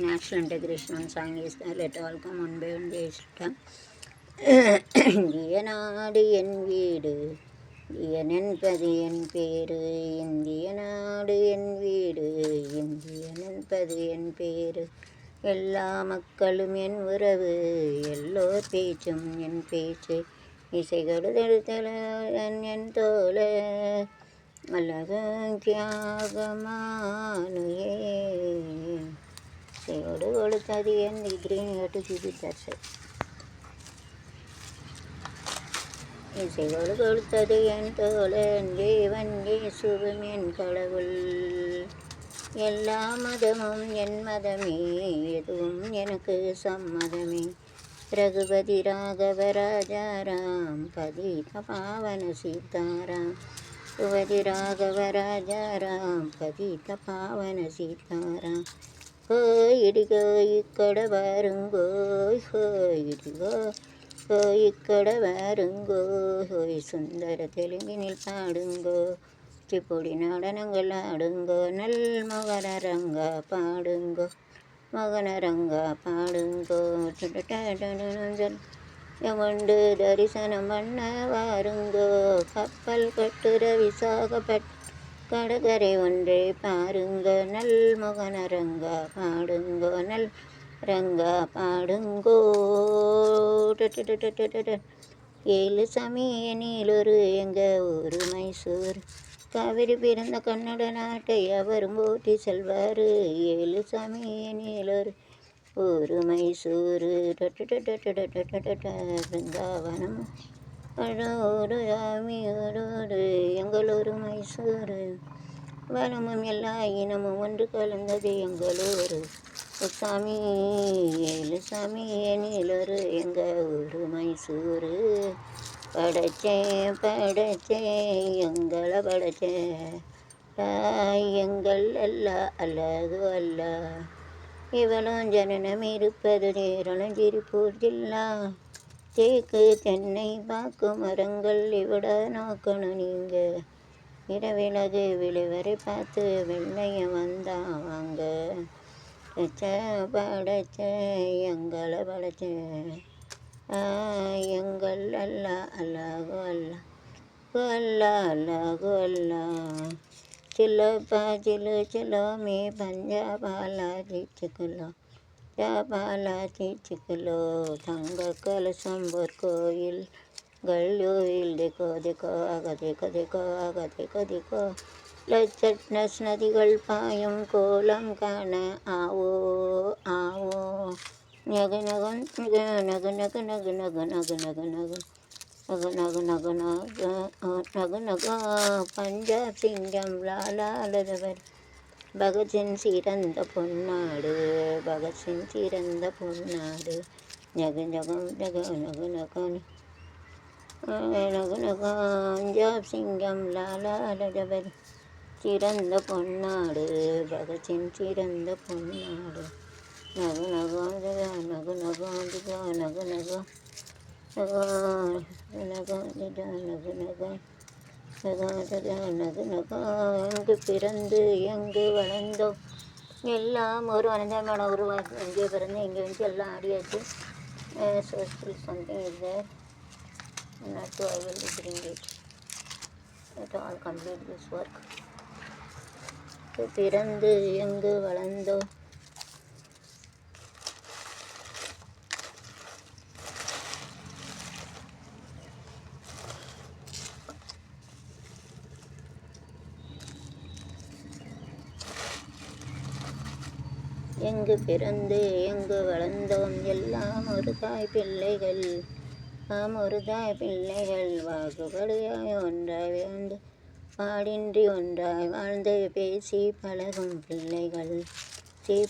national integration song is let all come one by one ஜெயிச்சிட்டேன். இந்திய நாடு என் வீடு, இந்தியனென்பது என் பேரு, இந்திய நாடு என் வீடு, இந்தியனென்பது என் பேரு, எல்லா மக்களும் என் உறவு, எல்லோர் பேச்சும் என் பேச்சு, இசைகொடுத்தெழுத்தலன் என் தோழர், அழகியாகமானுயே இசையோடு கொடுத்தது என் கிரீன் டு கிபி தர்சை, இசையோடு கொடுத்தது என் தோழன் தேவன் இயேசுவும் என் கடவுள், எல்லா மதமும் என் மதமே, எதுவும் எனக்கு சம்மதமே, ரகுபதி ராகவ ராஜாராம் பதித பாவன சீதாராம், ரகுபதி ராகவ ராஜாராம் பதித பாவன சீதாராம், இடிகோ இக்கட வாருங்கோ, இடிகோ இக்கட வாருங்கோ, சுந்தர தெலுங்கினில் பாடுங்கோ, குச்சிப்புடி நடனங்கள் ஆடுங்கோ, நல் மகனரங்கா பாடுங்கோ, மகனரங்கா பாடுங்கோ, யமண்டு தரிசனம் பண்ண வாருங்கோ, கப்பல் கட்டுற விசாகப்பட் கடற்கரை ஒன்றை பாருங்கோ, நல் மகனரங்கா பாடுங்கோ, நல் ரங்கா பாடுங்கோ, ஏழு சமயனிலொரு எங்க ஊரு மைசூர், காவிரி பிறந்த கன்னட நாட்டை அவரும் போற்றி செல்வார், ஏழு சமயனிலொரு ஊரு மைசூர், பிருந்தாவனம் அழோடு ஆமியோடு எங்களொரு மைசூர், வனமும் எல்லா இனமும் ஒன்று கலந்தது எங்களூர், சாமி ஏழு சாமியனிலொரு எங்க ஊரு மைசூர், படைச்சேன் எங்களை படைச்சேன் எங்கள் அல்லா அல்லாது அல்லா, இவளும் ஜனனம் இருப்பது நேரலும் திருப்பூர் ஜில்லா, தேக்கு தென்னை பாக்கு மரங்கள் இவிட நோக்கணும் நீங்க, இரவிலகு விளைவரை பார்த்து வெள்ளையம் வந்தா வாங்க, படைச்ச எங்களை படைச்ச எங்கள் அல்லா அல்லாஹு அல்லா அல்லா அல்லாஹு அல்லா, சிலப்பா சிலோ மே பஞ்சாபாலா தீச்சுக்கலோ, ஜாபாலா தீச்சுக்கலோ, தங்க கலசம் பொற்கோயில் கல்லூரில் देखो देखो आगा देखो देखो आगा देखो देखो, லட்சட்னஸ் நதிகள் பாயும் கோலம் காண ஆவோ ஆவோ, நகு நகு நகு நகு நகு நகு நகு நகு நகு நகு நகு நகு நகு, பஞ்சாப் சிங்கம் லாலாலதவர், பகத்சிங் சிறந்த பொன்னாடு, பகத்சிங் சிறந்த பொன்னாடு, நகு நகு நகு நகு நகு நகு நகு, பஞ்சாப் சிங்கம் லாலாலதவர் சிறந்த பொன்னாடு, பகத்சிங் சிறந்த பொன்னாடு, நகு நகு நகு நகு நகு நகு எங்கு பிறந்து எங்கு வளர்ந்தோம் எல்லாம் ஒரு அனந்தமான உருவாக்கி, எங்கே பிறந்து எங்கே வந்து எல்லாம் ஆடியாச்சு. Something is there, not to I will bring it, let all complete this work. பிறந்து எங்கு வளர்ந்தோம் எங்கு பிறந்து எங்கு வளர்ந்தோம் எல்லாம் ஒரு தாய் பிள்ளைகள், ஆம் ஒரு தாய் பிள்ளைகள், வாக்குபடியாய் ஒன்றாய் வாழ்ந்து பாடின்றி ஒன்றாய் வாழ்ந்து பேசி பழகும் பிள்ளைகள்,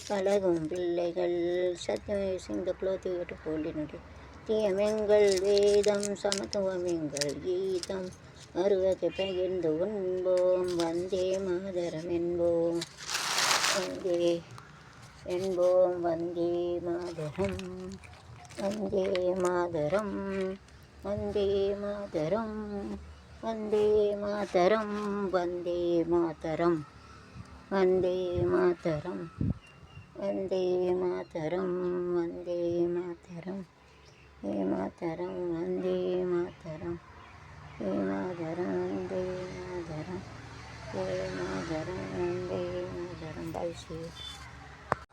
பழகும் பிள்ளைகள், சத்தியம் சிங்க குலோத்தியோட்டு போலினுடைய தீயமெங்கள் வேதம், சமத்துவம் எங்கள் கீதம், அருவத்தை பகிர்ந்து உண்போம், வந்தே மாதரம் என்போம், வந்தே என்போம், வந்தே மாதரம், வந்தே மாதரம், வந்தே மாதரம், வந்தே மாதரம், வந்தே மாதரம், வந்தே மாதரம், वन्दे मातरं वन्दे मातरं हे मातरं वन्दे मातरं हे मातरं वन्दे मातरं हे मातरं वन्दे मातरं. Bye. See you.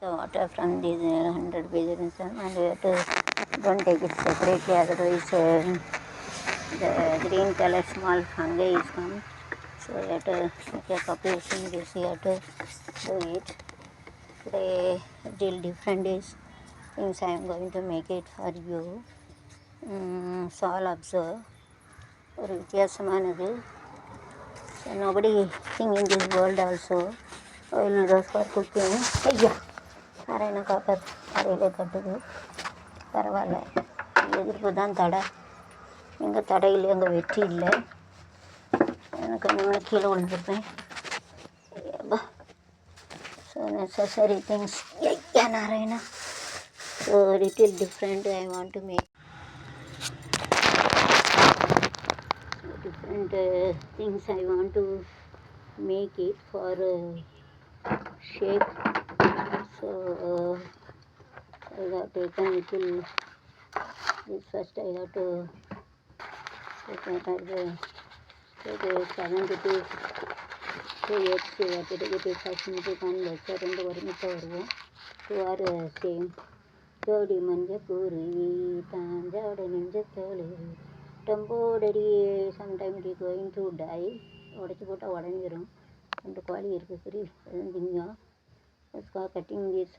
The water from these 100 pigeons and we have to don't take it separately, otherwise the green color small fungi is come. So you have to make a population. This you have to do it. Today still different is things I am going to make it for you. So all observe. ஒரு வித்தியாசமானது. So nobody thing in this world also oil goes for cooking. ஐயா அரைனா copper அரையிலே கட்டுது. பரவாயில்ல, எதிர்ப்பு தான் தடை. எங்கே தடை இல்லை, அங்கே வெற்றி இல்லை. எனக்கு இன்னும் கீழே விழுந்துருப்பேன். So necessary things. ஐயா Narayana. So little different I want to make. Different things I want to make it for shape. So I have taken little this first. I have to take 7 rupees to 8 to take it first to can lecture and வருவோம். To are same. ஜோடி மஞ்ச குருவி தாஞ்சாட நெஞ்ச தோழுவி டம்போடடி. Sometime it is going to die. உடச்சி போட்டால் உடஞ்சிரும். 2 கோழி இருக்குது ஃப்ரீ, அதுவும் திங்கம். Cutting this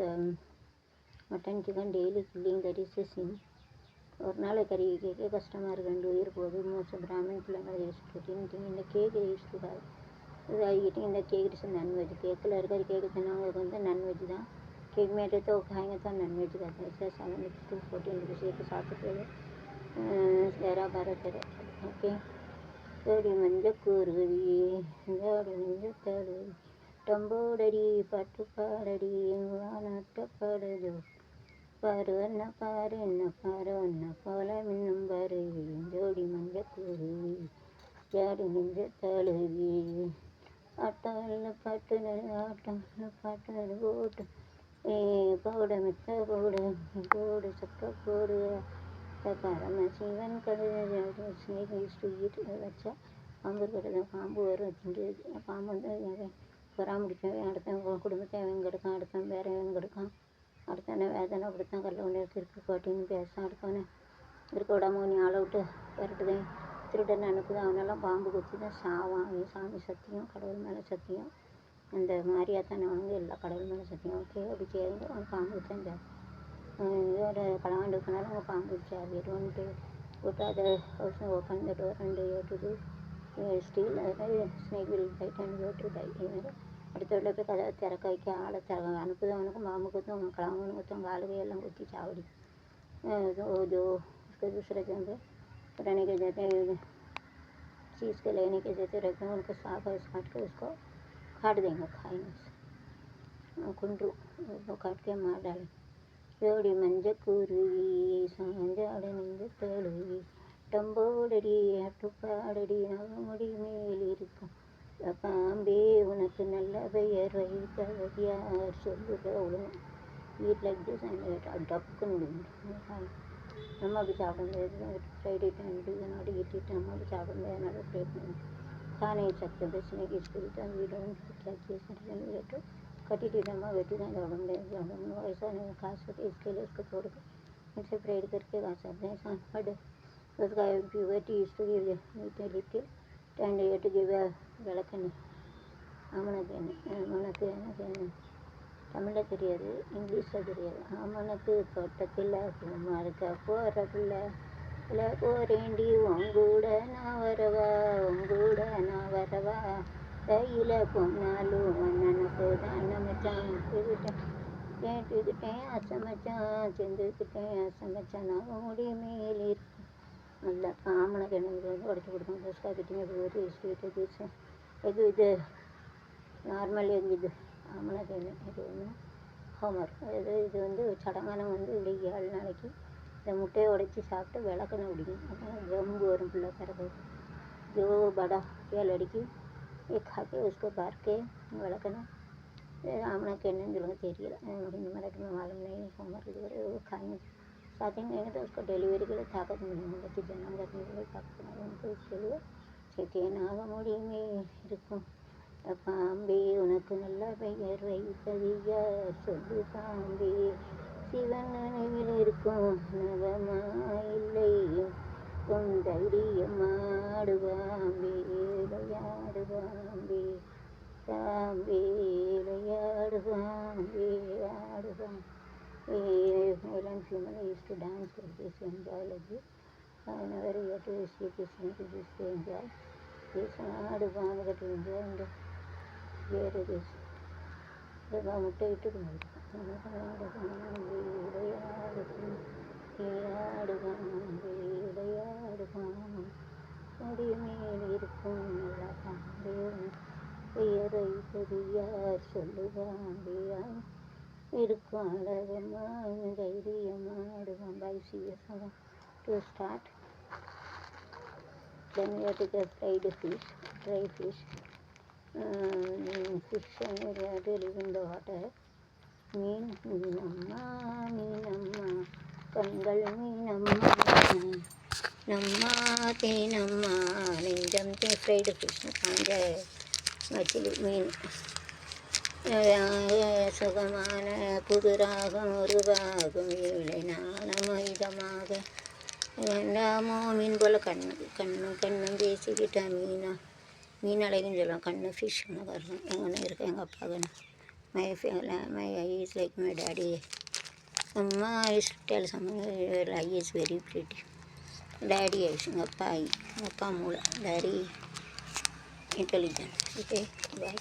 mutton chicken daily killing, that is sin. ஒரு நாள் கறி கேட்க கஷ்டமாக இருக்குது. 2 உயிர் போகுது. மோஸ்ட் பிராமின் பிள்ளைங்களை ஈஸ்ட் இந்த கேக்கு ஈஸ்ட்டுக்காது. இது ஆகிட்டு இந்த கேக் இஸ் நான்வெஜ். கேக்கில் இருக்கிற கேக்கு தின்னவங்களுக்கு வந்து நான்வெஜ் தான். केक मेरे तो खाएंगे तो नॉनवेज रहता है. ऐसे 7 to 14 रुपीज़ एक साथ रुपये 11-12 ओके. ஜோடி மஞ்ச குருவி ஜோடி மஞ்ச தழுவி டம்போடடி பாட்டு பாடடி வானட்டப்படுதோ பாரு என்ன பாரு என்ன பாரு என்ன போல மின்னும் பருவி ஜோடி மஞ்ச குருவி ஜோடி மஞ்ச தழுவி ஆட்டால பாட்டு ஆட்டால பாட்டு ஓட்டு போட மித்த போடு சக்க போடு பரமசிவன் கழுத ஸ்னேக் யூஸ் டு ஈட். வச்சா பாம்பு இருக்கிறது, பாம்பு வரும் திண்டு. பாம்பு வந்து பராமரிப்பேன். அடுத்தவங்க குடும்பத்தை அவன் கெடுக்கான், அடுத்தவன் வேற அவன் கெடுக்கான், அடுத்தவனை வேதனை அப்படித்தான் கல்ல ஒன்று இருக்கு கோட்டின்னு பேசான். அடுத்தவனை இருக்க விடாம நீ ஆளை விட்டு விரட்டுதேன் திருடன் அனுப்புது. அவனெல்லாம் பாம்பு குத்தி தான் சாவான். அவன் சாமி சத்தியம், கடவுள் மேலே சத்தியம். அந்த மாதிரியாத்தானே அவனுங்க எல்லா கடவுள் மேலே சத்தியம். ஓகே அப்படி செய்யுங்க. அவன் பாம்பு தான் இந்த இதோட களவாண்டு இருக்கனால அவங்க பாம்பு சார் வந்துட்டு விட்டாத house open the door and ஏற்றுது ஸ்டீல். அதாவது ஸ்னேக் வில் பைட் அண்ட் ஏற்று டை. அடுத்த வீட்டில் போய் கதை திறக்க வைக்க ஆளை அனுப்புது. அவனுக்கும் பாம்பு குத்தும், அவங்க களவாங்கன்னு குத்தும், காலுகையெல்லாம் குத்தி சாவடி. जो उसके दूसरे जंग रहने के देते चीज़ के लेने के देते रहते हैं. उनको साफ है काट के उसको काट देंगे, खाएंगे कुंडू वो काट के मार डालें. ஜோடி மஞ்ச குருவி சாஞ்சாட நெஞ்ச தழுவி டம்போடடி அட்டுப்பாடடி நாமுடி மேல் இருக்கும் பாம்பே உனக்கு நல்ல பெயர் வைத்தவர் யார் சொல்லுற ஒழுங்கு. ஈட் லைக் திஸ் அண்ட் டப்புன்னு விடுங்க. நம்ம அப்படி சாப்பிட முடியாது. ஃப்ரைட் ஐட்டம் இதனோட ஈட்டிட்டு நம்ம அப்படி சாப்பிட முடியாது. அதனால ஃப்ரை பண்ணி खाने सकते बस में किस तरीके वी डोंट लाइक कटी डमा वेटी ना दौड़म ऐसा नहीं खा सके. इसके लिए उसको तोड़ कर इनसे फ्राइड करके खा सकते हैं. बट उसका purity history little and you have to give a விளக்கண்ணு. அவனுக்கு எனக்கு தமிழில் தெரியாது, இங்கிலீஷில் தெரியாது. அவனுக்கு தோட்டத்தில் இருக்க போகிற பிள்ளை இல்லை போரேண்டி உங்கூட நான் வரவா உங்கூட நான் வரவா கையில் பொண்ணாலும் மன்னனுக்கு தானே மச்சான் கேட்டுக்கிட்டேன் அசமச்சான் செஞ்சுக்கிட்டேன் அசமச்சான் நான் முடி மேல் இருக்கும். நல்லா ஆமணக்கு எனக்கு வந்து உடச்சி கொடுத்தோம். ஃபஸ்ட்டாக கிட்டிங்க ஒரு ஸ்வீட்டு ஜூஸு எது இது நார்மல் எது இது ஆமணக்கு எண்ணெய் இது ஒன்று ஹோமர். இது வந்து சடங்கானம் வந்து இப்படி 7 நாளைக்கு இந்த முட்டையை உடைச்சி சாப்பிட்டு விளக்கணும் அப்படிங்க. அப்புறம் ஜம்பு வரும் பிள்ளை பிறகு जो बड़ा तेल लड़की ये खा के उसको भर के विளக்கணும். அவனுக்கு என்னன்னு சொல்லுங்க தெரியல हिंदी मराठी में मालूम नहीं होमवर्क वगैरह वो खाएंगे स्टार्टिंग करेंगे तो उसको डिलीवरी के लिए ताकत मिलेगी बच्चे जन्म करने के लिए ताकत मिलेगी तो उसके लिए சித்தியனாக முடியுமே இருக்கும் பாம்பே உனக்கு நல்ல பெயர் வைப்பதியா சொல்லு பாம்பே சிவன் நினைவில் இருக்கும் நவமா இல்லை உன் தைரியம் ஆடுவாம்பே விளையாடுவாம்பே பாம்பே விளையாடுவாம்பே ஆடுவான் male and female used to dance like this, enjoy like this. Whenever you have to see Krishna, to just enjoy. This ஆடுவான் to enjoy and hear this. முட்டை விட்டு விளையாடுவான் முடிமேல் இருக்கும் நல்லா பாம்பே பெயரை பெரியார் சொல்லுவாம்பியா இருக்கும் அழகமா தைரியமாடுவான் by CS to start. Then we have to get fried fish, dry fish. Fish and we have to live in the water. Meenamma Meenamma கண்கள் மீனம்மா நம்மா தேனம்மா நெஞ்சம் ஃப்ரைடு ஃபிஷ் காஞ்ச மச்சிலி மீன் சுகமான புதுராகம் உருவாகும் ஏழை நாணமயிதமாக எல்லாமோ மீன் போல் கண்ணும் பேசிக்கிட்ட மீன் அழகுன்னு சொல்லுவான் கண்ணு ஃபிஷ்னு வரும் எங்கன்னு இருக்கு எங்கள் அப்பாவுன்னு my eye is like my daddy. Amma is tell someone your eye is very pretty. Daddy is appa eye, appa moola. Daddy intelligent. Okay, bye.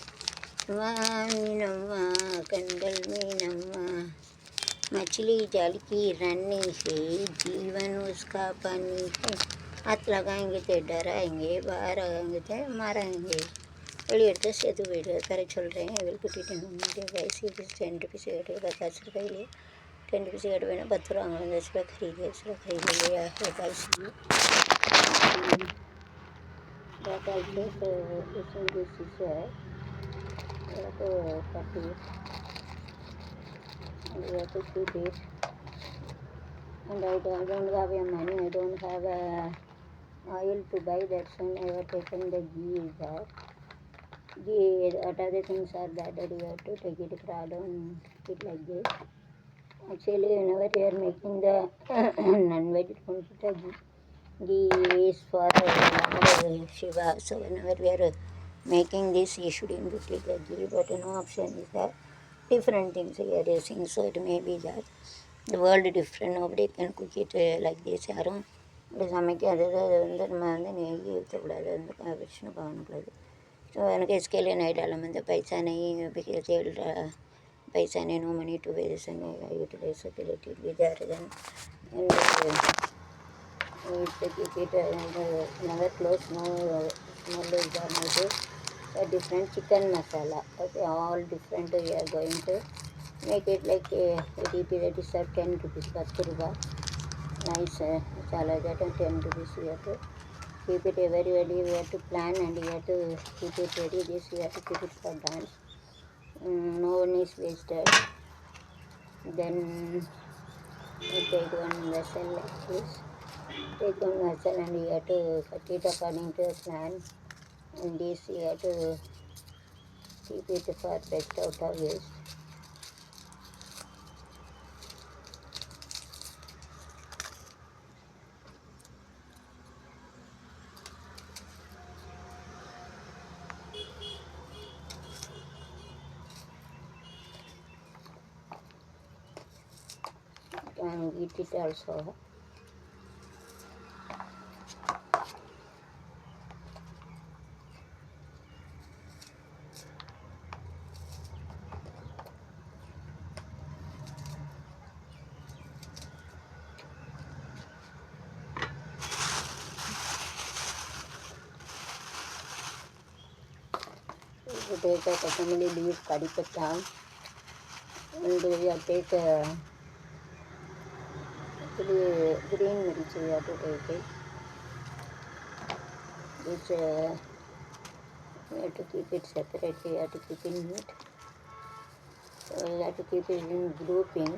मीनम्मा कंडल मीनम्मा मछली जल की रानी है जीवन उसका पानी है हाथ लगाएंगे तो डराएंगे बाहर आएंगे तो मारेंगे வெளியெடுத்து சேர்த்து போய்டு கரை சொல்கிறேன் வெல்புட்டிட்டு வந்து வயசு 10 रुपये सिगरेट 10 रुपये लिए 10 रुपये सिगरेट में 10 रुपये 10 रुपये खरीद लिया है वैसे that I take this is to cut it and we have to keep it and I don't have a money, I don't have a oil to buy, that's when I have taken the ghee there. What other things are that you have to take it crowd and keep it like this. Actually, whenever you are making the non-veg ghee is for Shiva. So whenever we are making this, you should include the ghee. But no option is that different things we are using. So it may be that the world different. Nobody can cook it like this. யாரும் இப்படி சமைக்காதது அது வந்து நம்ம வந்து நெய் ஊற்றக்கூடாது வந்து விஷ்ணு பகவானுக்குள்ளது तो उनके इसके लिए नहीं डाला मैंने पैसा नहीं चल रहा पैसा नहीं no money to wage utilise facility विदार never close no small a different chicken masala okay all different we are going to make it like that is 10 rupees 10 rupees nice masala that 10 rupees we have to keep it very ready, we have to plan and we have to keep it ready, this we have to keep it for dance, no one is wasted. Then we take one vessel like this, take one vessel and we have to cut it according to the plan and this we have to keep it for best out of waste. And eat it also. You take a family leaf, curry patta, and you take green mirchi we have to take it. Which we have to keep it separately, we have to keep it neat. So you have to keep it in grouping.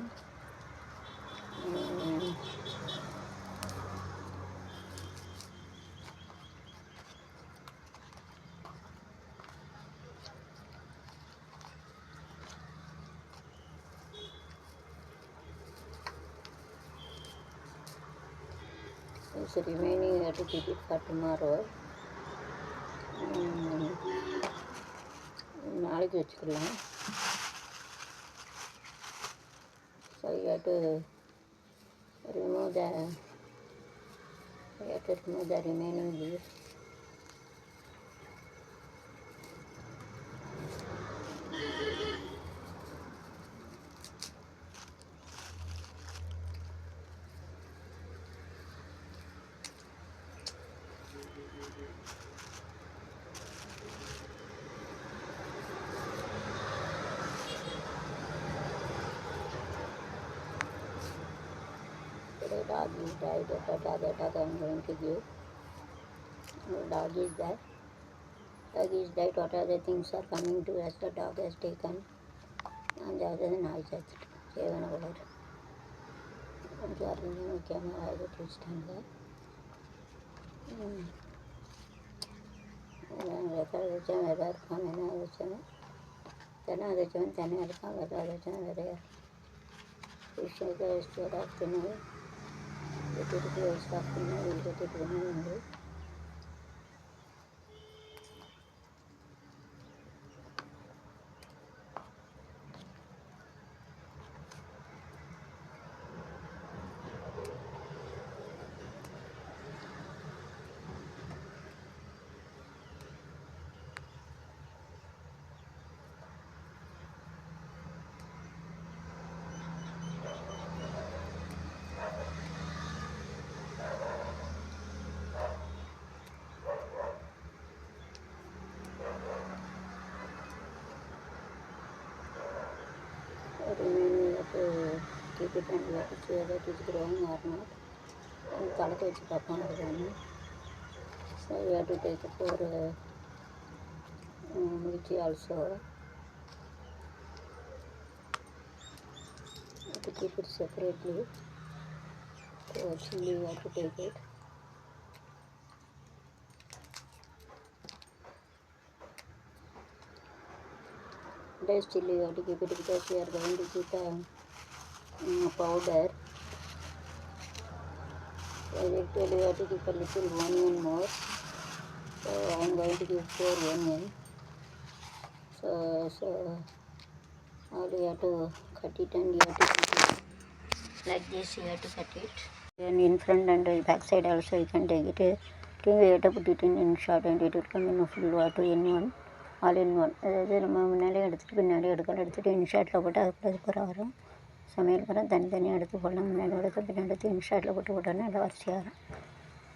It's remaining, you have to keep it for tomorrow. நாளைக்கு வச்சுக்கலாம். So you have to remove the remaining leaves. The dog is died, that I'm going to give. The dog is dead. Dog is dead, what other things are coming to us the dog has taken. And the other than I said, Seven over. Camera I got to stand there. Record வச்சேன் வெதை இருக்கான் என்ன வச்சேன் தென்னை விதைச்சவன் தென்னை இருக்கான் வெதை விதைச்சவன் விதையா விஷயத்தை வேஸ்ட் ஆஃப்டர்னு வெட்டிட்டு வேஸ்ட் ஆஃப்டர்னு வெட்டிட்டு உண்டு. Remaining to keep it and we have to see whether it is growing or not. And kalakku vechi paapom aduvanu. So we have to take it for mirchi also. We have to keep it separately. So chilli we have to take it. Dash chilli we have to keep it because we are going to keep a powder. So actually we have to keep a little onion more. So I am going to give 4 onion. So all you have to cut it and you have to cut it like this. You have to cut it. And in front and back side also you can take it. You have to put it in short and it will come in a full water in one. All in one. அதாவது நம்ம முன்னாலே எடுத்துகிட்டு பின்னாடி எடுத்துகிட்டு இன்ஷாட்டில் போட்டு அதுக்குள்ள வரும் சமையல் வரும் தனித்தனியாக எடுத்து போடலாம் முன்னாடி எடுத்து பின்னாடி எடுத்து இன்ஷாட்டில் போட்டு போட்டோன்னா நல்லா வரிசையாக வரும்.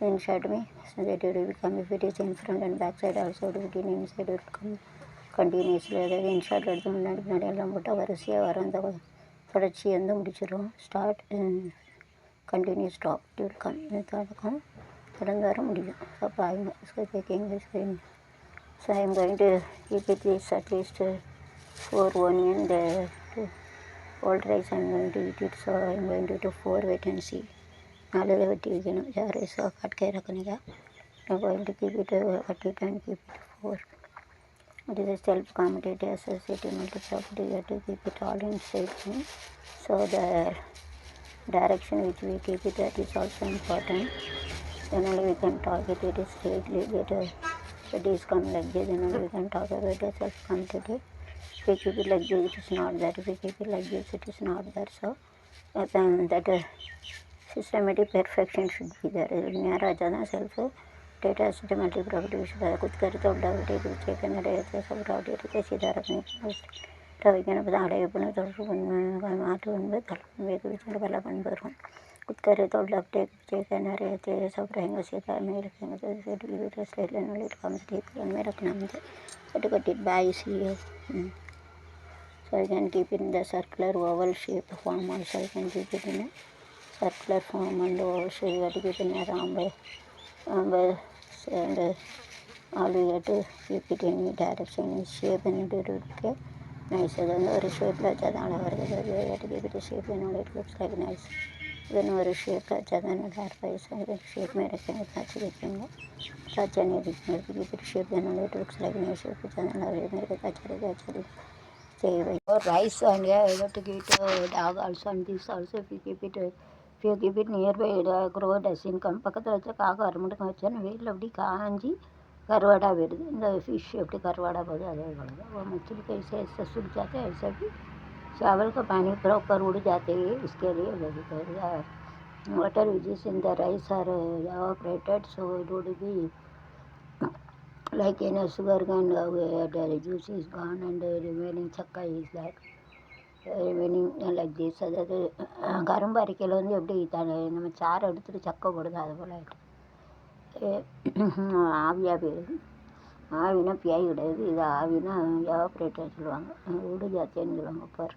Inside me, so that it will become, if it is in front and back side also it will be inside, it will come continuously. அதாவது இன்ஷாட்டில் எடுத்து முன்னாடி பின்னாடி எல்லாம் போட்டால் வரிசையாக வரும். அந்த தொடர்ச்சி வந்து முடிச்சிடும். Start continue stop it will come தொடக்கம் தொடர்ந்து வர முடியும். அப்போ I'm so I am going to keep it this at least 4 onion. The old rice I am going to eat it, so I am going to do 4. Wait and see. நாலு வெட்டி வைக்கணும். Rice cut கே ரखनेगा. I am going to keep it cut it and keep it 4. It is a self-commutative associative multiproperty. You have to keep it all inside. So the direction which we keep it at is also important. Then only we can talk it. It is straightly get it is come like this. Then only we can talk about the self-commutative. If we keep it like this, it is not that. If we keep it like this, it is not that. So that systematic perfection should be there. न्यारा ज़्यादा self data systematic property should have कुछ करे तो doubt है check करना रहता है सब डाउट है तो सीधा रखने रवि के ना पता आड़े अपने तो बन आटो बन वे तो बिचारे वाला बन बरहूँ कुछ करे तो डाउट है चेक करना रहते हैं सब रहेंगे सीधा में रखेंगे तो इसे डिलीवरी टेस्ट ले लेना लेट काम से ठीक में रखना मुझे तो कट इट बाय इसलिए so you can keep it in the circular oval shape form also. You can keep it in a circular form and also you have to keep it in a round and all you have to keep it in any direction in shape and do it okay. Nice. இது வந்து ஒரு ஷேப்பில் வச்சா தான் அழகாக இருக்குது. இது shape என்னோட இட் லுக்ஸ் லைக் நைஸ். இதுன்னு ஒரு ஷேப்பில் வச்சா தான் நல்லா இருக்கும். இது ஷேப் में रखेंगे तो अच्छी दिखेंगे, तो अच्छा नहीं दिखेंगे. फिर शेप देना it looks like nice. Shape वच्चा मेरे को अच्छा लगे चाहिए भाई. और rice and yeah, I got to get dog also and this also if you keep it nearby grow doesn't come. பக்கத்தில் வச்சா காக்கா வரமாட்டேங்க வச்சேன்னு வெயிலில் அப்படி காஞ்சி கருவாடாக வருது. இந்த ஃபிஷ் எப்படி கருவாடாக போகுது அதே போல वो मछली कैसे ऐसे सूख जाते हैं ऐसा भी चावल का पानी प्रॉपर उड़ जाते हैं. इसके लिए water which is in the rice are evaporated, so it would be like sugar and the juice is gone and remaining chakka is like remaining like this. அதாவது கரும்பு அரைக்கையில் வந்து எப்படி நம்ம சாறு எடுத்துகிட்டு சக்கை போடுது அது போல் ஆகிட்டு ஆவியாக போயிடுது. ஆவினா பியாய் கிடையாது, இது ஆவினா எவாப்ரேட்டர் சொல்லுவாங்க, उड़ जाते हैं சொல்லுவாங்க. ऊपर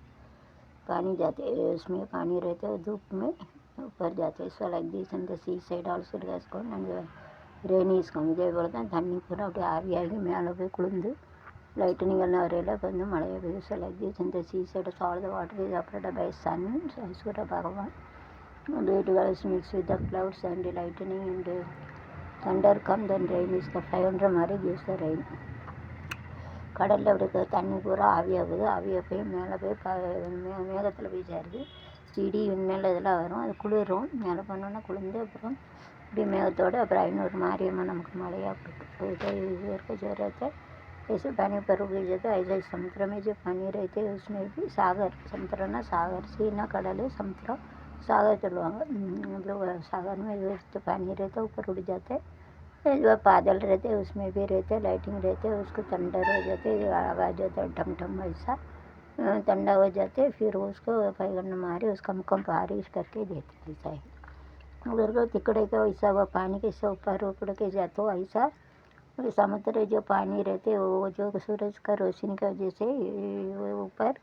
पानी जाते उसमें पानी रहते धूप में ऊपर जाते so like this and the sea side also it has gone and rainy is come. இதே போல் தான் தண்ணி பூரா அப்படியே ஆவியாகி மேலே போய் குளிர்ந்து லைட்டனிங் எல்லாம் வரையில் இப்போ வந்து மழையை பெய்யுது. ஸோ லைக் திஸ் இந்த சி சைடு சால் the water is evaporated by sun சூரிய பகவான் and it was mixed with the clouds and the lightning and thunder come then rain is the 500 மாதிரி gives the rain. கடலில் இருக்கிற தண்ணி பூரா ஆவியாகுது, ஆவியாக போய் மேலே போய் மேகத்தில் போய் சேருது. இடி மேலே இதெல்லாம் வரும், அது குளிரும், மேலே பண்ணோன்னா குளிர்ந்து அப்புறம் இப்படி மேகத்தோடு அப்புறம் 500 மாரியம்மா நமக்கு மழையாக கொடுக்கும். जो रहता है ऐसे पानी पर उग जाता है. ऐसे समुद्र में जो पानी रहते हैं उसमें भी सागर समुद्रना सागर सीना கடல் समुद्र सागर चलवाएंगे मतलब सागर में जो पानी रहता है ऊपर उड़ जाता है. जो बादल रहते हैं उसमें भी रहते हैं, लाइटिंग रहते हैं, उसको थंडर हो जाते हैं, आवाज़ होता है ठम ठम ऐसा ठंडा हो जाते हैं. फिर उसको पैगन मारे उसका मुकम बारिश करके देते हैं. ऐसा है उधर को तिकड़े का वैसा वो पानी कैसे ऊपर उड़ के जाते हो ऐसा. समुद्र जो पानी रहते वो जो सूरज का रोशनी की वजह से ऊपर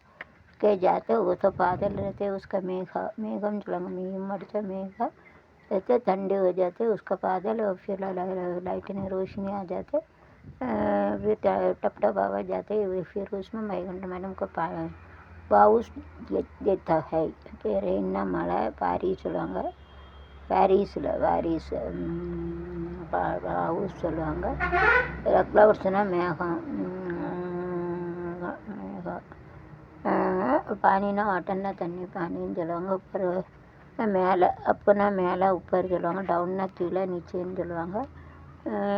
के जाते वो तो बादल रहते उसका मेघम चलेंगे मरचा मेघा रहते ठंडे हो जाते उसका बादल और फिर लाइटनिंग रोशनी आ जाते फिर टप टप आवाज जाते फिर उसमें मैगंड मैडम को बाउस देता है कि रेना मழை பாரிஸ் சொல்லுவாங்க. பாரிஸில் பாரிஸ் ஹவுஸ் சொல்லுவாங்க. க்ளவுட்ஸ்னால் மேகம் மேகம் पानीना वाटरना तண்ணி पानीன்னு சொல்லுவாங்க. அப்புறம் மேலே அப்புன்னா மேலே உப்பர் சொல்லுவாங்க, டவுன்னா கீழே நீச்சேன்னு சொல்லுவாங்க.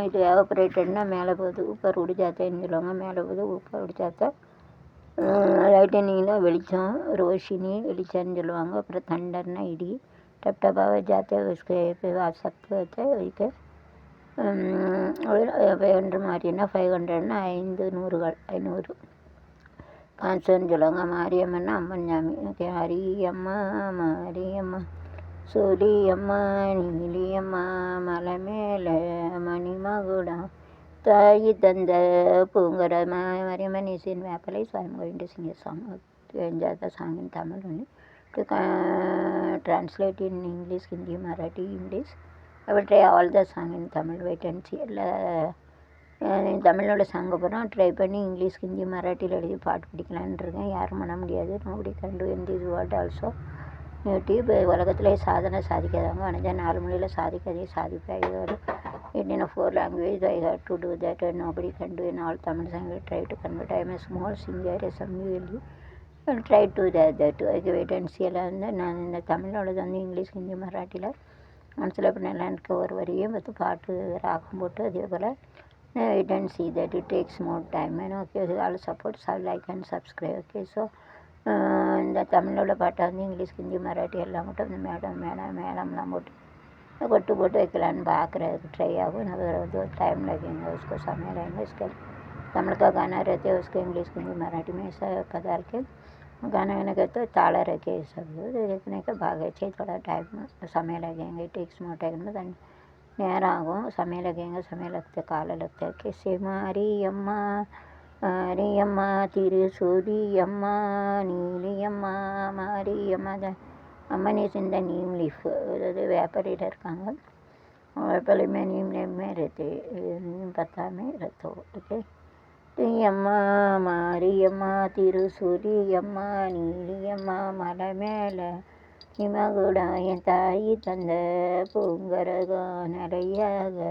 இது எவாப்ரேட்டட்னா மேலே போகுது உப்பர் உடிச்சாத்தேன்னு சொல்லுவாங்க, மேலே போகுது உப்பர் உடிச்சாத்த. லைட்டனிங்னா வெளிச்சம் ரோஷினி வெளிச்சம்னு சொல்லுவாங்க. அப்புறம் தண்டர்னா இடி टप टप आवाज जाते हैं उसके आप सकते होते हैं वही के 500 மாதிரினா 500னா 500 500ன்னு சொல்லுவாங்க. மாரியம்மன்னா அம்மன் சாமி. ஓகே ஹரியம்மா மாரியம்மா சோழியம்மா நீலியம்மா மலை மேலே மணிமகுடம் தாயி தந்த பூங்கர மாரியம்மன் இஸ் இன் வேப்பலை. So I am going to sing a song. enjoy the song in Tamil only. To translate in English, Hindi, Marathi, English. I will try all the song in Tamil. Wait and see. தமிழோட song அப்புறம் try பண்ணி English Hindi மராட்டியில் எழுதி பாட்டு பிடிக்கலான்னு இருக்கேன். யாரும் பண்ண முடியாது. Nobody கண்டு in this world also YouTube உலகத்திலே சாதனை சாதிக்காதவங்க ஆனால் 4 மொழியில் சாதிக்காதே சாதிப்பேன். இது ஒரு in 4 language I have to do that and nobody can do in all Tamil song. I will try to convert. I am a small singer SMULU. I will try to that okay wait and see. எல்லாம் வந்து நான் இந்த தமிழோடது வந்து English Hindi மராட்டியில் மனசில் பண்ணலாம் எனக்கு ஒரு வரியும் பார்த்து பாட்டு ராகம் போட்டு அதே போல் wait and see that it takes more time and okay all support like and subscribe. Okay so இந்த தமிழோட பாட்டை வந்து இங்கிலீஷ் ஹிந்தி மராட்டி எல்லாம் மட்டும் இந்த மேடம்லாம் போட்டு போட்டு வைக்கலான்னு பார்க்குறதுக்கு ட்ரை ஆகும். अगर जो टाइम लगेगा उसको समय लगेगा. इसके तमिल का गाना रहते हैं उसको इंग्लिश हिंदी मराठी में ऐसा पधार के गाना गाने का तो ताला रखे सब देखने का भाग अच्छे थोड़ा टाइम समय लगेंगे. टेक्स मोर टाइम में நேரம் ஆகும், சமையல் लगेगा समय लगता காலை लगता है. कैसे மாரியம்மா மாரியம்மா திருசூரியம்மா நீலியம்மா மாரியம்மா அம்மன் இஸ் இந்த நீம் லீஃப் அதாவது வேப்பரையில் இருக்காங்க. வேப்பலை में नीम में रहते नीम पत्ता में रहते हो. ओके அம்மா மாரியம்மா திருசூலியம்மா நீலியம்மா மலை மேலே இமகுடாயன் தாயி தந்த பூங்கரகம் நிலையாக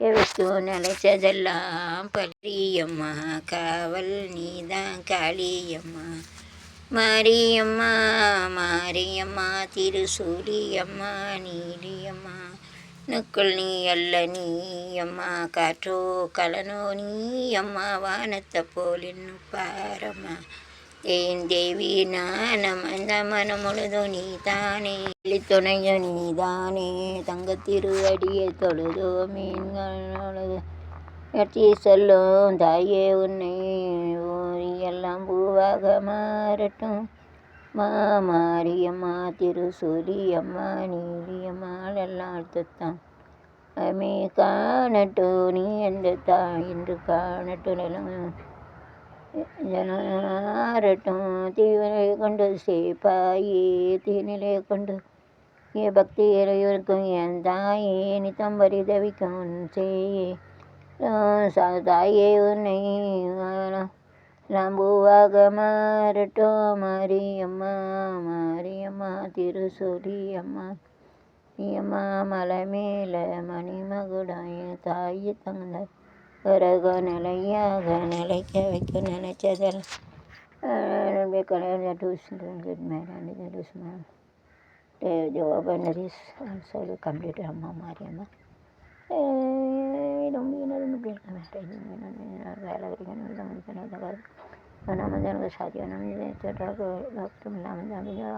வைக்கும் நிலைச்சதெல்லாம் பள்ளியம்மா காவல் நீதான் காளியம்மா மாரியம்மா மாரியம்மா திருசூலியம்மா நீலியம்மா நுக்குள் நீ அல்ல நீ அம்மா காற்றோ கலனோ நீ அம்மா வானத்தை போல் இன்னும் பாரம்மா ஏன் தேவி நானம் அந்த மனம் முழுதும் நீ தானே துணையோ நீ தானே தங்கத்திரு அடியை தொழுதோ மீன்களோடு வெற்றி சொல்லும் தாயே உன்னை எல்லாம் பூவாக மாறட்டும் மாரியம்மா திருசூலியம்மா நீலியம்மா எல்லாம் அடுத்தத்தான் அமே காணட்டும் நீ எந்த தாய் என்று காணட்டும் ஜனாரட்டும் தீவினை கொண்டு சேப்பாயே தீநிலை கொண்டு பக்தி இறைவருக்கும் என் தாயே நித்தம் பரிதவிக்கும் செய்யே தாயே உன்னை பூவாக மாறட்டும் மாரியம்மா மாரியம்மா திருசூலியம்மா அம்மா மலை மேலே மணிமகுடாய தாயி தந்த பிறகு நிலையாக நிலைக்க வைக்க நினைச்சதில் கம்ப்ளீட் அம்மா மாரியம்மா வேலை கிடைக்கணும் நமக்கு சாத்தியம்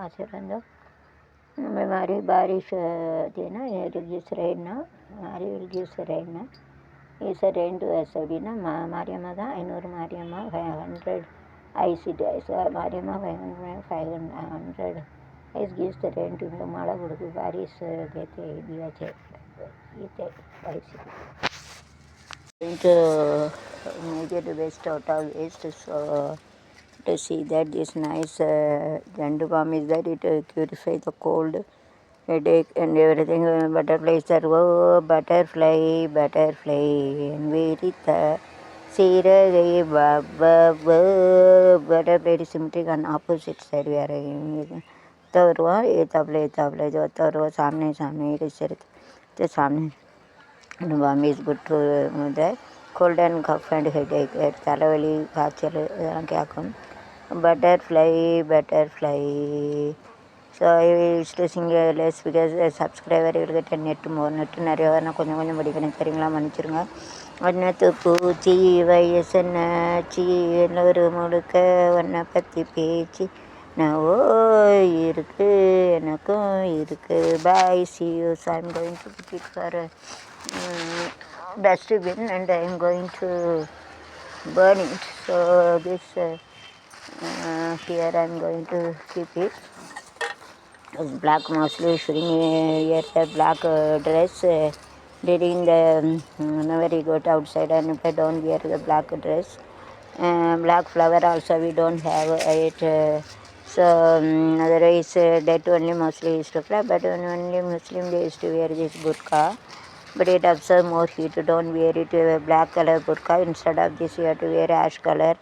ஆசீர்வாद हमारी बारिश थी ना गिव्स रेन ना हमारी विल गिव्स रेन ना इस रेन टू ऐसा भी ना मारियम्मा था ऐनूर मारियम्मा 500 ICT मारियम्मा 500 इस गिव्स द रेन टू माला गुड़क बारिश कहते दिया थे ये ICT to make it the best out of waste. So to see that this nice jandu balm is that it purify the cold, headache and everything. Butterflies are oh butterfly and verita siragai baba butterfly is simply on opposite side we are Torwa ये तबले जो तोरवा सामने इधर सामने balm is good to that cold and cough and headache தலைவலி காய்ச்சல் இதெல்லாம் கேட்கும் butterfly so I used to sing less because a subscriber will get a net more net நிறைய வரணும் கொஞ்சம் படிக்கணும் சரிங்களா மன்னிச்சிருங்க வண்ணத்து பூச்சி வயசன்னாச்சி ஒரு முழுக்க வண்ணை பற்றி பேச்சு நான் இருக்கு எனக்கும் இருக்கு bye see you so I'm going to put it for dustbin and I'm going to burn it so this here I'm going to keep it it's black mostly shouldn't wear the black dress during the whenever you go outside and if I don't wear the black dress black flower also we don't have it so otherwise that only mostly used to fly but only Muslim they used to wear this burqa but it absorbs more heat don't wear it black color burqa instead of this you have to wear ash color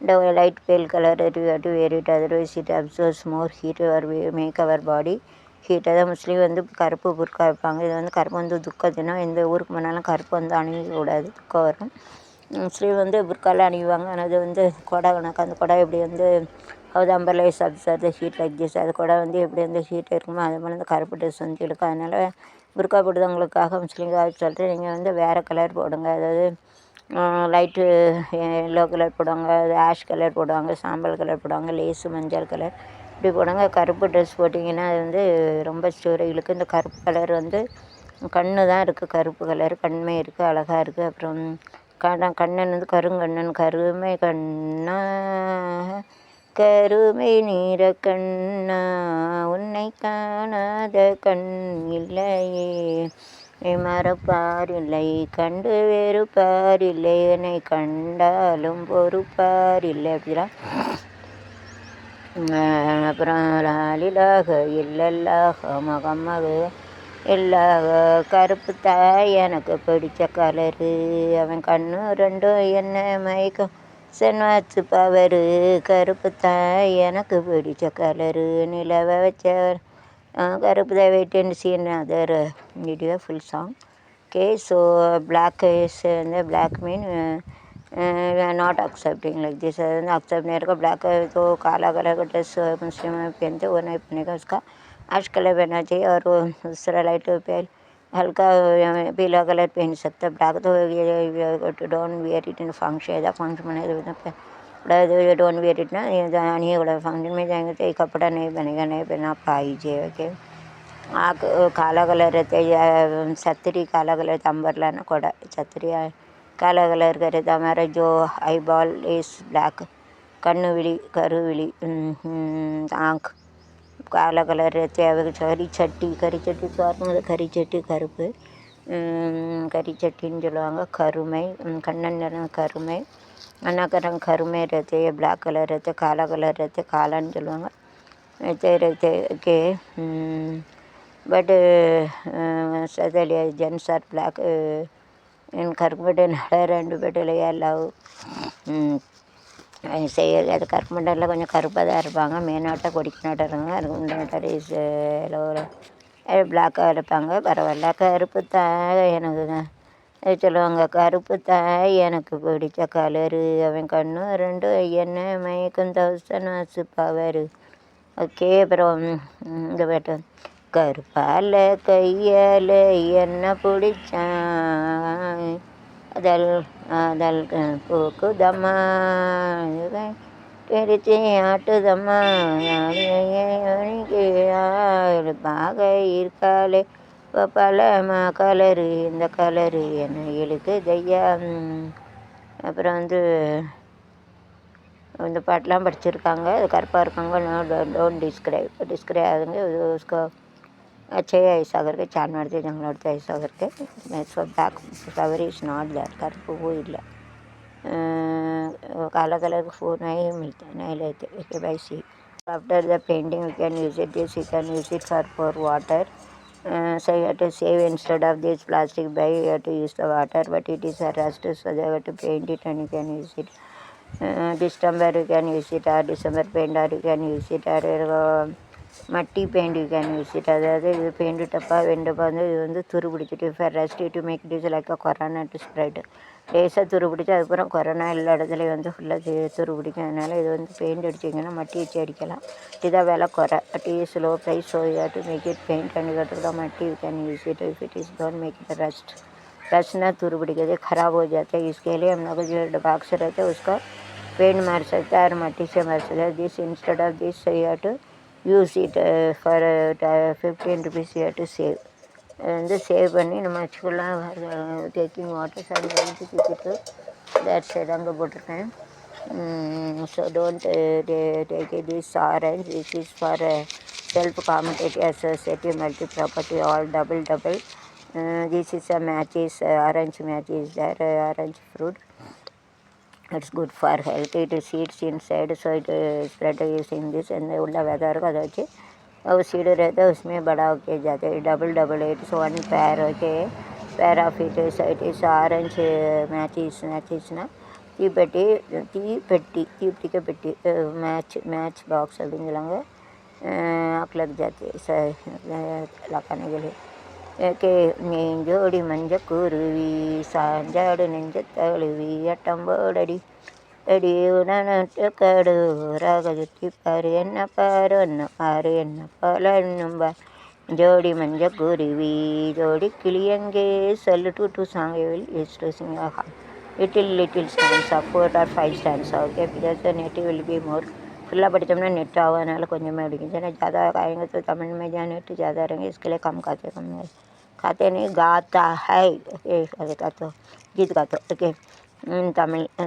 the light pale color that you have to wear it otherwise it absorbs more heat or we make our body heat அதான் முஸ்லீம் வந்து கருப்பு புர்கா வைப்பாங்க இது வந்து கருப்பு வந்து துக்க தினம் எந்த ஊருக்கு போனாலும் கருப்பு வந்து அணியக்கூடாது துக்கம் வரும் முஸ்லீம் வந்து புர்காலாம் அணிவாங்க ஆனால் அது வந்து கொடை கணக்கு அந்த கொடை எப்படி வந்து அது umbrellas absorb the heat like this அது கொடை வந்து எப்படி வந்து ஹீட் இருக்குமோ அது போல் அந்த கருப்பு ட்ரெஸ் வந்து இருக்கும் அதனால் புர்கா போடுறவங்களுக்காக முஸ்லீம்காக சொல்லிட்டு நீங்கள் வந்து வேறு கலர் போடுங்க அதாவது லைட்டு எல்லோ கலர் போடுவாங்க ஆஷ் கலர் போடுவாங்க சாம்பல் கலர் போடுவாங்க லேஸு மஞ்சள் கலர் இப்படி போடுவாங்க கருப்பு ட்ரெஸ் போட்டிங்கன்னா அது வந்து ரொம்ப ஸ்டோரிகளுக்கு இந்த கருப்பு கலர் வந்து கண்ணு தான் இருக்குது கருப்பு கலர் கண்மை இருக்குது அழகாக இருக்குது அப்புறம் கண்ணன் வந்து கருங்கண்ணன் கருமை கண்ணா கருமை நீர கண்ணா உன்னை காணாத கண் இல்லையே மறப்பாரில்லை கண்டு வெறுப்பாரில்லை என்னை கண்டாலும் பொறுப்பாரில்லை அப்படிலாம் அப்புறம் லாலிலாக இல்லல்லாக மகமது இல்லாக கருப்பு தாய் எனக்கு பிடிச்ச கலரு அவன் கண்ணு ரெண்டும் என்ன மயக்கம் சென்வாச்சு பவரு கருப்பு தான் எனக்கு பிடிச்ச கலரு நிலவை வச்ச கருப்பு தான் wait and see another video full song. Okay, so black is the black mean we are not accepting like this. accept नहीं रखा black है तो काला कलर का ड्रेस मुस्लिम में पहनते वो नहीं पहनेगा, उसका ऐश कलर पहनना चाहिए और वो दूसरा लाइट पे हल्का पीला कलर पहन सकता है. ब्लैक तो don't wear it in function ऐसा फंक्शन में डोंट वियर इट ना नहीं बड़ा फंक्शन में जाएंगे तो ये कपड़ा नहीं बनेगा, नहीं पहना पाइजे. ओके, आँख काला कलर रहता है, छतरी काला कलर तंबरला ना कोड़ा छतरी काला कलर का रहता. हमारा जो आई बॉल इस ब्लैक, कन्नु विली करू विली आँख काला कलर रहते हैं. கறி சட்டி சாப்பிடும்போது கறி சட்டி கருப்பு, கறி சட்டின்னு சொல்லுவாங்க. கருமை கண்ணன் நிறம் கருமை, அண்ணாக்கரம் கருமை रहते हैं. ब्लैक कलर रहते, काला कलर रहते, कालाன்னு சொல்லுவாங்க. रहते के பட் சதலியா ஜென்ஸ் ஆர் பிளாக் என் கருப்பு பட்டை ரெண்டு பட்டையிலையா எல்லாம் செய்ய அது கருப்பு மண்டலில் கொஞ்சம் கருப்பாக தான் இருப்பாங்க. மேனாட்டம் கொடிக்கு நாட்டம் இருக்காங்க. அதுக்கு முன்னாட்டம் இஸ் பிளாக்காக இருப்பாங்க. பரவாயில்ல, கருப்பு தான் எனக்கு சொல்லுவாங்க. கருப்பு தான் எனக்கு பிடிச்ச கலரு, அவன் கண்ணு ரெண்டு என்ன மயக்கம் தௌசண்ட் வாட்ஸ் பவரு. ஓகே, அப்புறம் இங்கே போய்ட்டு கருப்பால் கையால் என்ன பிடிச்சான் அதல் அதல் பூக்குதம்மா பிடிச்சி ஆட்டுதம்மா பாக இருக்காளே பலமா கலரு இந்த கலரு என்ன இழுக்குதையா. அப்புறம் இந்த பாட்டெலாம் படிச்சிருக்காங்க. அது கருப்பாக இருக்காங்க. डोंट डिस्क्राइब आएंगे उसको अच्छे ऐसा करके चांद मारते जंगल ऐसा करके black flower is not that करुப்பு वो இல்லை. काला कलर का फूल नहीं मिलता, नहीं लेते. Okay bye see. After the painting you can use it, this you can use it for water. So you have to save instead of this plastic bag you have to use the water, but it is a rust so you have to paint it and you can use it. December you can use it, or December paint or you can use it, or மட்டி paint you can use it. அதாவது இது paint டப்பா வெண்டப்பா இது துரு பிடிச்சிட்டு for rust to make it is like corona to spread. லேசாக துரு பிடிச்சி அதுக்கப்புறம் கொரோனா எல்லா இடத்துலையும் ஃபுல்லாக துரு பிடிக்கும். அதனால் இது பெயிண்ட் அடிச்சிங்கன்னா மட்டி வச்சு அடிக்கலாம். இதாக விலை குறை, but is low price. So you have to make it paint and கட்டுறதா மட்டி you can use it. If it is don't make it rust ना तुर बिड़के ख़राब हो जाते हैं. इसके लिए हम लोग जो बॉक्स रहते हैं उसका पेंट मार सकते हैं और मट्टी से मार सकते हैं. This instead of this you have to use it for 15 rupees you have to save. Save பண்ணி நம்ம வச்சுக்கலாம். டேக்கிங் வாட்டர்ஸ் அண்ட் வச்சுக்கிட்டு தேட் சைடு அங்கே போட்டிருக்கேன். So don't take it this orange. This is for self commutative associative multi property all double. This is a match orange match is there orange fruit. It's good for health. It seeds inside, so it spread using this. and उल्ला weather का अच्छे और seed रहता है उसमें बड़ा होके जाते हैं. Double 8 so 1 pair okay pair of it is orange matches ना ती पेटी के पेटी मैच बॉक्स அப்படின்னு சொல்லுவாங்க. आग लग जाती है लगाने के लिए. ஏகே நெஞ்சோடி மஞ்ச குருவி சாஞ்சாடு நெஞ்ச தழுவி அட்டம்போடடி அடி உடனட்டு கடு ராகத்தி பாரு என்ன பாரு என்ன பாரு என்ன பாலன்னும்பா ஜோடி மஞ்ச குருவி ஜோடி கிளியங்கே சொல்லு to song is to sing a little stanza 4 or 5 stanza. okay, because the net will be more. फुल्ला படித்தோம்னா நெட் ஆகும், அதனால் கொஞ்சமே அடிக்கும். जैसे ज़्यादा आएंगे तो तमिल में जहाँ नेट ज़्यादा रहेंगे इसके लिए कम खाते नहीं गाता है. ओके गाते गीत गाते ओके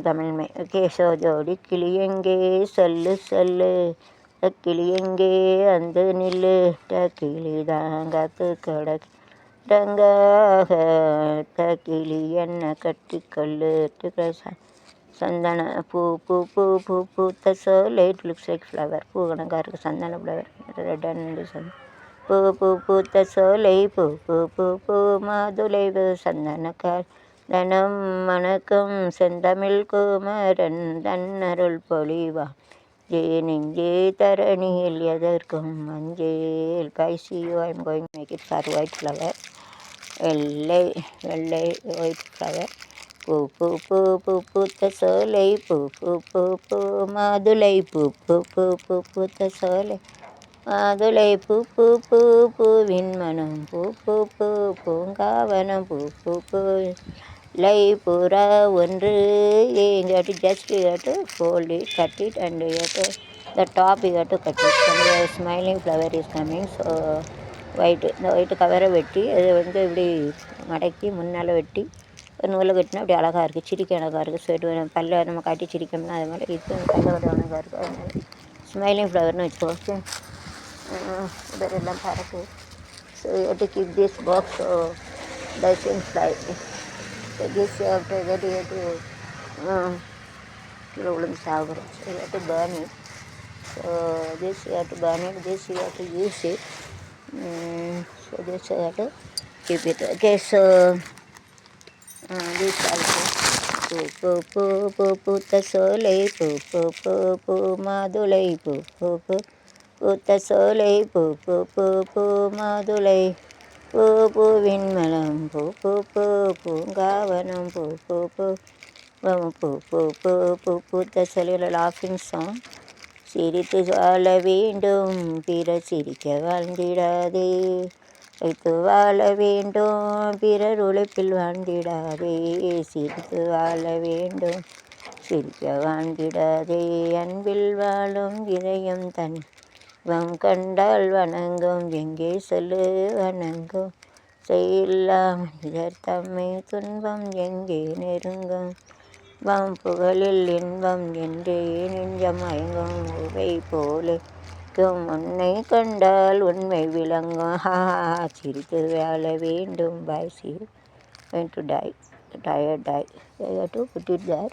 तमिल में. ओके सो जोड़ी கிளியங்கே சொல்லு சொல்லு கிளியங்கே அந்த நில்லு கிளி தாங்காத்து கடக்கு ரங்காக கிளி என்ன கட்டிக்கொள்ளு சந்தன பூ பூ பூ பூ பூத்த சோலை. It looks like flower. பூ கணக்காக இருக்குது. சந்தன ஃப்ளவர் ரெட் அண்ட் சந்தன பூ பூ பூத்த சோலை பூ பூ பூ பூ மாதுளை சந்தனக்கார் தனம் வணக்கம் செந்தமிழ் குமரன் தன்னருள் பொழிவா நெஞ்சே தரணியில் எதற்கும் மஞ்சேல் பைசியோ. I'm going make it for white flower. வெள்ளை வெள்ளை ஒயிட் ஃப்ளவர். பூ பூ பூ பூ பூத்த சோலை பூ பூ பூ பூ மாதுளை பூ பூ பூ பூ பூத்த சோலை மாதுளை பூ பூ பூ பூவின் மனம் பூ பூ பூ பூங்காவனம் பூ பூ பூ லை புறா ஒன்று. You have to just fold it, cut it, and the top you have to cut it. The smiling flower is coming, so white இந்த ஒயிட் கவரை வெட்டி அதை இப்படி மடக்கி முன்னால் வெட்டி ஒரு நூலை வெட்டினா அப்படி அழகாக இருக்குது, சிரிக்க அழகாக இருக்குது. ஸோ பல்ல நம்ம காட்டி சிரிக்கணும்னா அது மாதிரி இது பல்ல அழகாக இருக்குது. அதனால ஸ்மைலிங் ஃப்ளவர்னு வச்சுக்கோ. இதெல்லாம் பறக்கு. So you have to keep this box so doesn't fly. So this you have to get it to problem solver. So you have to burn it. So this you have to burn it. This you have to use it. So this you have to keep it. Okay. So this also. பூ பூ பூ பூ பூத்த சோலை பூ பூ பூ பூ மாதுளை பூ பூ பூ பூத்த சோலை பூ பூ பூ பூ மாதுளை பூ பூவின் மலம் பூ பூ பூ பூங்காவனம் பூ பூ பூ பூ பூ பூ பூ பூத்த சோலை. லாஃபிங் சாங். சிரித்து வாழ வேண்டும் பிறர் சிரிக்க வாழ்ந்திடாதே, வைத்து வாழ வேண்டும் பிறர் உழைப்பில் வாழ்ந்திடாதே, சிரித்து வாழ வேண்டும் சிரிக்க வாழ்ந்திடாதே, அன்பில் வாழும் இதயம் தன் கண்டால் வணங்கும், எங்கே சொல்லு வணங்கும், செய்யில்லா மனிதர் தம்மை துன்பம் எங்கே நெருங்கும், புகழில் இன்பம் என்றே நெஞ்சம் மயங்கும், உவை போலே உன்னை கண்டால் உண்மை விளங்கும், சிரித்து வாழ வேண்டும். Bye. See you. Going to die. Tired die. I have to put it there.